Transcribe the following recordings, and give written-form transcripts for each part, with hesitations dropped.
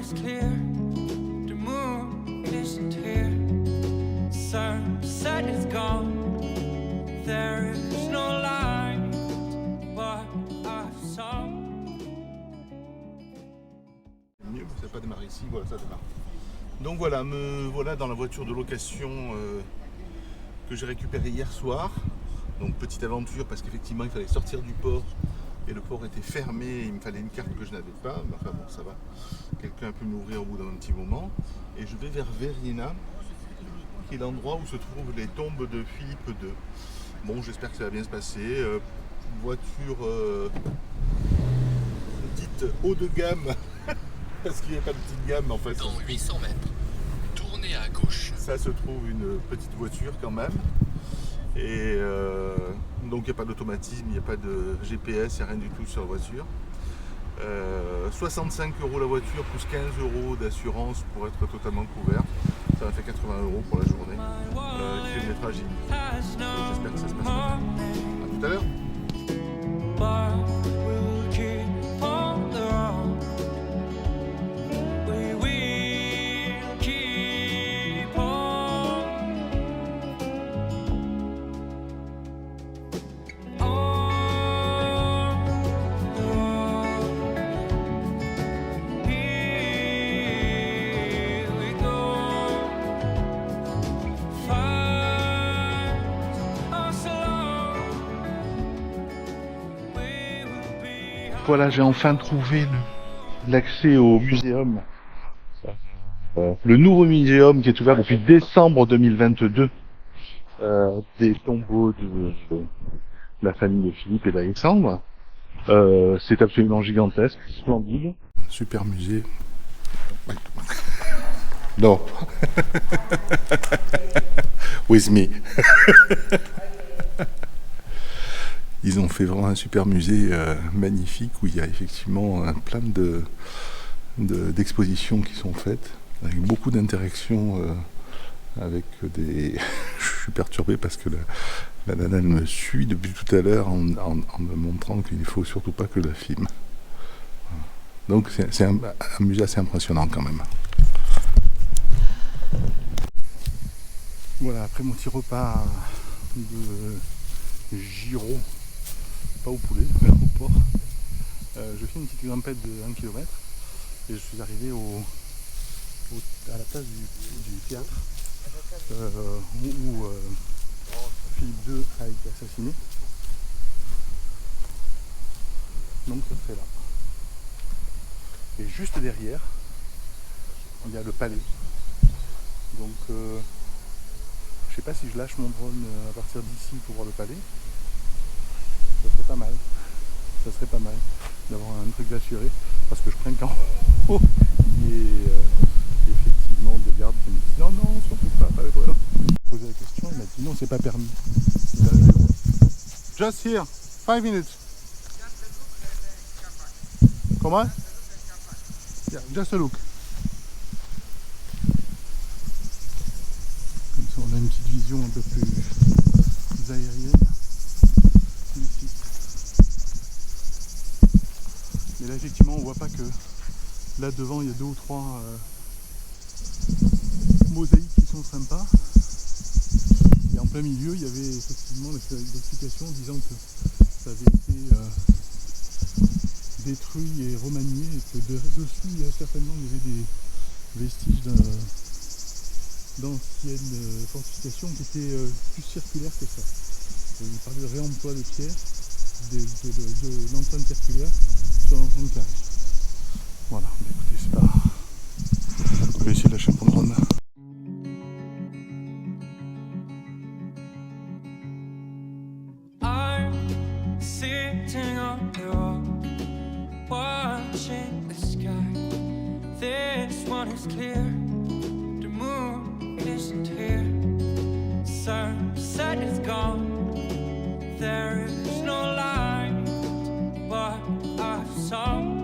is clear, the moon isn't here, sunset is gone, there is no light but a song. Mieux, ça n'a pas démarré ici, voilà, ça démarre. Donc voilà, me voilà dans la voiture de location que j'ai récupérée hier soir. Donc petite aventure parce qu'effectivement il fallait sortir du port et le port était fermé, et il me fallait une carte que je n'avais pas, mais enfin bon ça va, quelqu'un a pu m'ouvrir au bout d'un petit moment. Et je vais vers Verriena, qui est l'endroit où se trouvent les tombes de Philippe II. Bon, j'espère que ça va bien se passer. Voiture dite haut de gamme, parce qu'il n'y a pas de petite gamme en fait. Dans 800 mètres, tournez à gauche. Ça se trouve une petite voiture quand même. Et donc il n'y a pas d'automatisme, il n'y a pas de GPS, il n'y a rien du tout sur la voiture. 65 € la voiture plus 15 € d'assurance pour être totalement couvert. Ça m'a fait 80 € pour la journée. Kilométrage illimité. Donc j'espère que ça se passe bien. A tout à l'heure. Voilà, j'ai enfin trouvé l'accès au muséum. Le nouveau muséum qui est ouvert depuis décembre 2022 des tombeaux de la famille de Philippe et d'Alexandre. C'est absolument gigantesque, splendide. Super musée. Non. With me. Ils ont fait vraiment un super musée magnifique où il y a effectivement plein d'expositions qui sont faites, avec beaucoup d'interactions avec des... Je suis perturbé parce que la nana elle me suit depuis tout à l'heure en me montrant qu'il ne faut surtout pas que je la filme. Donc c'est un musée assez impressionnant quand même. Voilà, après mon petit repas de gyro, pas au poulet, mais au porc, je fais une petite grimpette de 1 km et je suis arrivé à la place du théâtre où Philippe II a été assassiné. Donc ça serait là. Et juste derrière, il y a le palais. Donc je sais pas si je lâche mon drone à partir d'ici pour voir le palais. Ça serait pas mal. Ça serait pas mal d'avoir un truc d'assuré. Parce que je crains qu'en haut, il y ait effectivement des gardes qui me disent non, non, surtout pas les problèmes. Je posais la question, il m'a dit non, c'est pas permis. Just here, 5 minutes. Comment? Yeah, just a look. Comme ça, on a une petite vision un peu plus aérienne du site. Mais là, effectivement, on voit pas que là devant, il y a 2 ou 3 mosaïques qui sont sympas. Et en plein milieu, il y avait effectivement l'explication disant que ça avait été détruit et remanié et que dessus, il y a certainement il y avait des vestiges d'anciennes fortifications qui étaient plus circulaires que ça. Il parlait de réemploi de pierres, de l'empreinte circulaire sur l'ensemble carré. Voilà, bah écoutez, c'est pas... Je vais essayer de lâcher un drone. I'm sitting on the road, watching the sky. This one is clear, the moon isn't here, sunset is gone, there is no light but a song.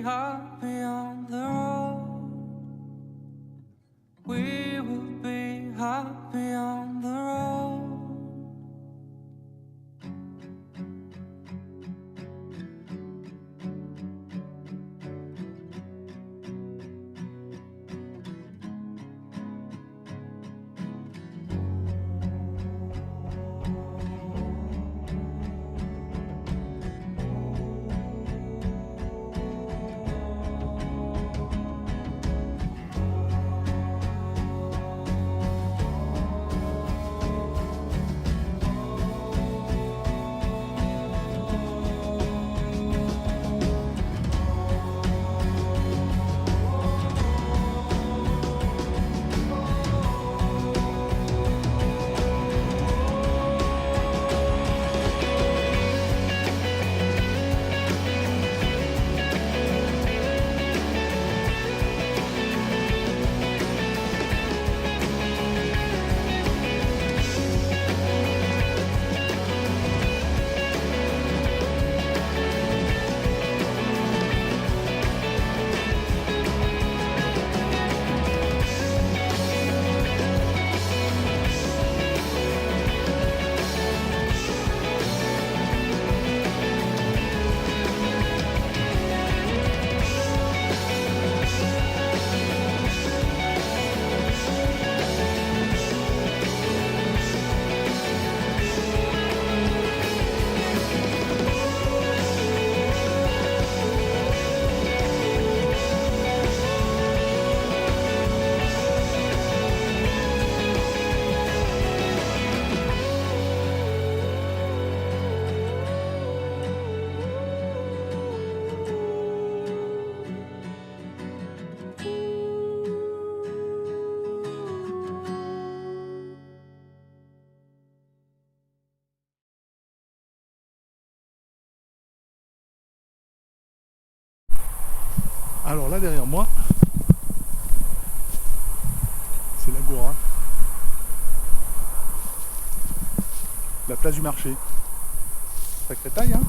happy on the road. We will be happy on the road. Alors là derrière moi, c'est l'Agora, la place du marché. Sacrée taille, hein.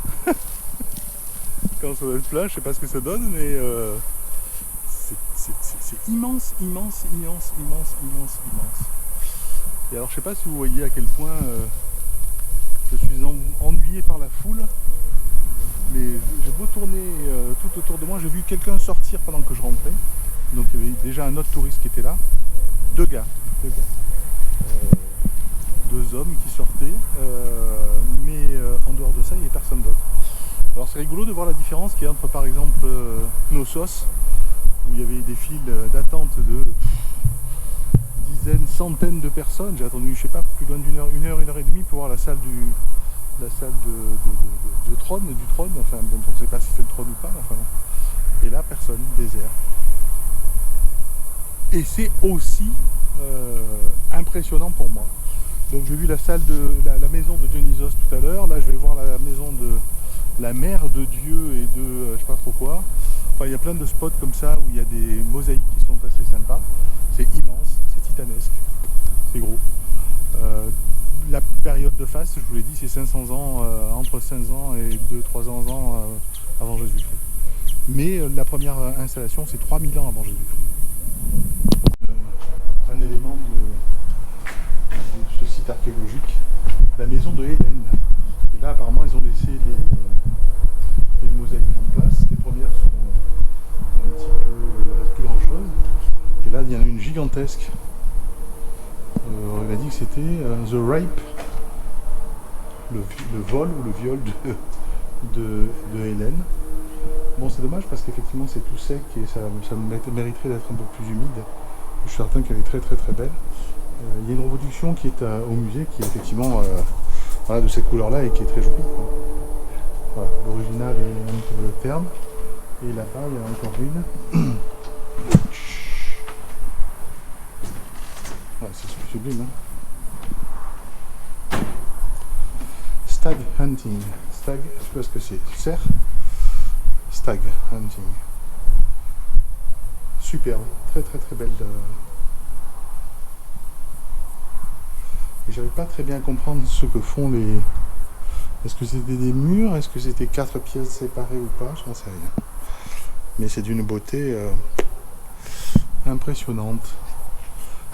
Quand ça va être plat, je sais pas ce que ça donne, mais c'est immense, immense, immense, immense, immense, immense. Et alors je sais pas si vous voyez à quel point je suis ennuyé par la foule. Mais j'ai beau tourner tout autour de moi, j'ai vu quelqu'un sortir pendant que je rentrais. Donc il y avait déjà un autre touriste qui était là. Deux gars. Deux hommes qui sortaient. Mais en dehors de ça, il n'y avait personne d'autre. Alors c'est rigolo de voir la différence qu'il y a entre par exemple Knossos, où il y avait des files d'attente de dizaines, centaines de personnes. J'ai attendu, je sais pas, plus loin d'une heure, une heure et demie pour voir la salle de trône, enfin dont on ne sait pas si c'est le trône ou pas, enfin. Et là personne, désert. Et c'est aussi impressionnant pour moi. Donc j'ai vu la salle de la maison de Dionysos tout à l'heure, là je vais voir la maison de la mère de Dieu et de je sais pas trop quoi. Enfin il y a plein de spots comme ça où il y a des mosaïques qui sont assez sympas. C'est immense, c'est titanesque, c'est gros. La période de faste, je vous l'ai dit, c'est 500 ans, entre 500 et 200-300 ans avant Jésus-Christ. Mais la première installation, c'est 3000 ans avant Jésus-Christ. Un élément de ce site archéologique, la maison de Hélène. Et là, apparemment, ils ont laissé les mosaïques en place. Les premières sont un petit peu, il ne reste plus grand-chose. Et là, il y en a une gigantesque. Il a dit que c'était The Rape, le vol ou le viol de Hélène. Bon, c'est dommage parce qu'effectivement c'est tout sec et ça mériterait d'être un peu plus humide. Je suis certain qu'elle est très très très belle. Il y a une reproduction qui est au musée qui est effectivement voilà, de cette couleur-là et qui est très jolie. Voilà, l'original est un peu terne. Et là-bas, il y a encore une. Ouais, c'est sublime, hein. Stag hunting. Stag, je sais pas ce que c'est. Cerf. Stag hunting. Superbe. Très très très belle. Et j'arrive pas très bien à comprendre ce que font les... Est-ce que c'était des murs? Est-ce que c'était 4 pièces séparées ou pas? Je n'en sais rien. Mais c'est d'une beauté impressionnante.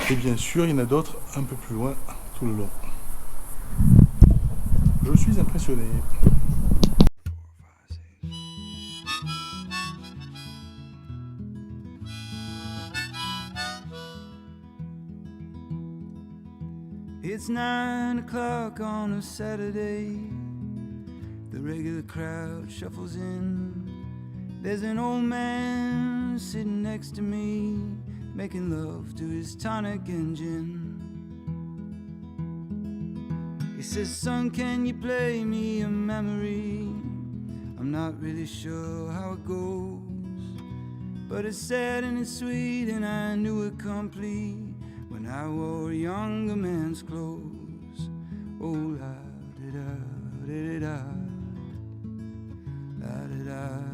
Et bien sûr, il y en a d'autres un peu plus loin tout le long. Je suis impressionné. It's 9 o'clock on a Saturday. The regular crowd shuffles in. There's an old man sitting next to me, making love to his tonic and gin. He says, son, can you play me a memory? I'm not really sure how it goes, but it's sad and it's sweet, and I knew it complete when I wore a younger man's clothes. Oh, la-di-da-di-da, la-di-da-di-da-di-da.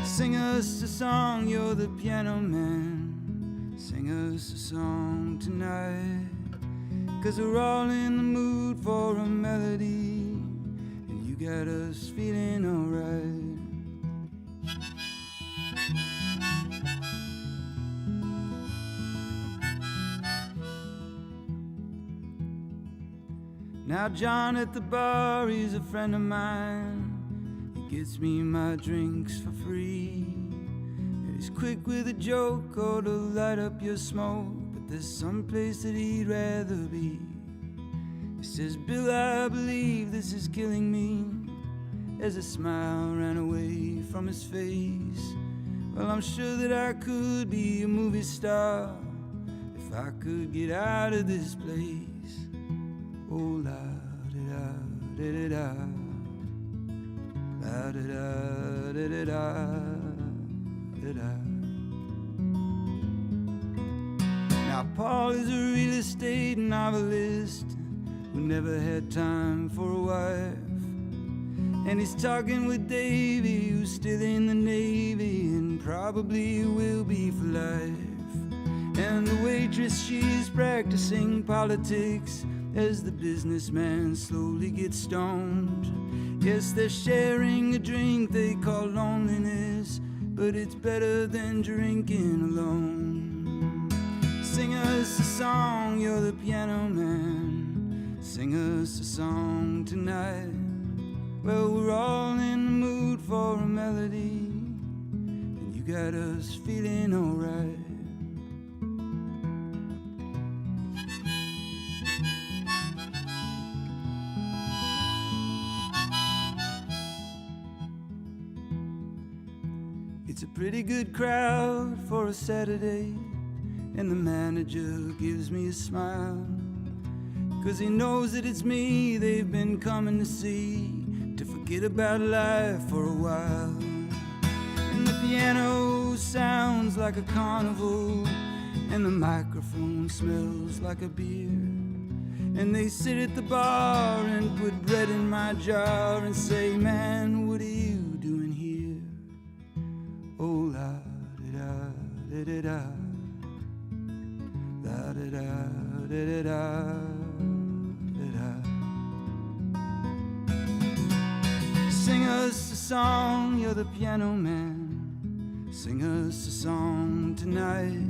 Sing us a song, you're the piano man. Sing us a song tonight, 'cause we're all in the mood for a melody, and you got us feeling alright. Now John at the bar, he's a friend of mine. He gets me my drinks for free, and he's quick with a joke or to light up your smoke, but there's some place that he'd rather be. He says, Bill, I believe this is killing me. As a smile ran away from his face. Well, I'm sure that I could be a movie star if I could get out of this place. Oh, la-di-da-di-da-da, la-di-da-di-da-da-da. Now, Paul is a real estate novelist who never had time for a wife. And he's talking with Davy, who's still in the Navy and probably will be for life. And the waitress, she's practicing politics as the businessman slowly gets stoned. Yes, they're sharing a drink they call loneliness, but it's better than drinking alone. Sing us a song, you're the piano man. Sing us a song tonight. Well, we're all in the mood for a melody, and you got us feeling alright. It's a pretty good crowd for a Saturday, and the manager gives me a smile, 'cause he knows that it's me they've been coming to see, to forget about life for a while. And the piano sounds like a carnival, and the microphone smells like a beer. And they sit at the bar and put bread in my jar and say, man, what are you doing here? Oh, la-di-da-di-da-da, la-di-da-di-da-da. Sing us a song, you're the piano man. Sing us a song tonight,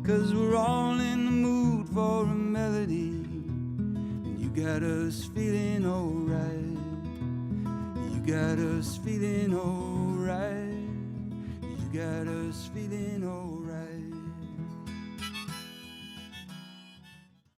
'cause we're all in the mood for a melody, and you got us feeling alright. You got us feeling alright. You got us feeling alright.